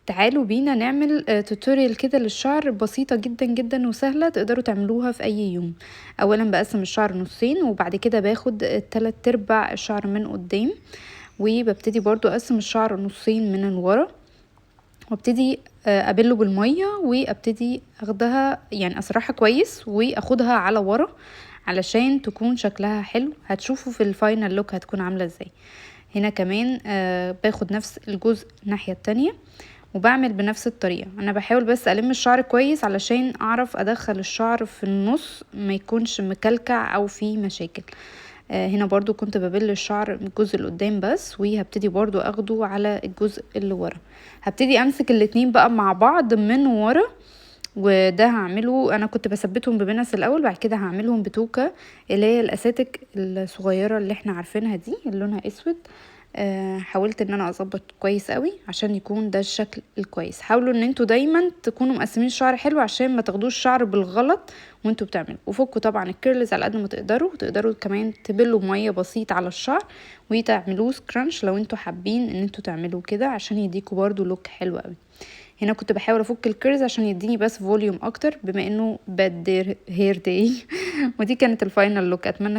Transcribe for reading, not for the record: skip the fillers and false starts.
تعالوا بينا نعمل توتوريال كده للشعر، بسيطة جدا جدا وسهلة، تقدروا تعملوها في اي يوم. اولا بقسم الشعر نصين، وبعد كده باخد 3/4 الشعر من قدام، وببتدي برضو اقسم الشعر نصين من الورا، وابتدي ابله بالمية، وابتدي اخدها يعني اسرحها كويس واخدها على ورا علشان تكون شكلها حلو. هتشوفوا في الفاينل لوك هتكون عاملة ازاي. هنا كمان باخد نفس الجزء الناحية التانية وبعمل بنفس الطريقة. انا بحاول بس الم الشعر كويس علشان اعرف ادخل الشعر في النص ما يكونش مكلكع او فيه مشاكل. هنا برضو كنت ببل الشعر من الجزء اللي قدام بس، وهبتدي برضو اخده على الجزء اللي ورا. هبتدي امسك الاتنين بقى مع بعض من ورا، وده هعمله انا كنت بثبتهم ببنس الاول، بعد كده هعملهم بتوكة اللي هي الاساتك الصغيرة اللي احنا عارفينها دي اللي لونها اسود. حاولت ان انا اظبط كويس قوي عشان يكون ده الشكل الكويس. حاولوا ان انتوا دايما تكونوا مقسمين الشعر حلو عشان ما تاخدوش الشعر بالغلط وانتوا بتعملوا. وفكوا طبعا الكيرلز على قد ما تقدروا كمان تبلوا ميه بسيط على الشعر وتعملوه سكرانش لو انتوا حابين ان انتوا تعملوا كده عشان يديكوا برضو لوك حلو قوي. هنا كنت بحاول افك الكيرز عشان يديني بس فوليوم اكتر بما انه باد هير داي ودي كانت الفاينل لوك. اتمنى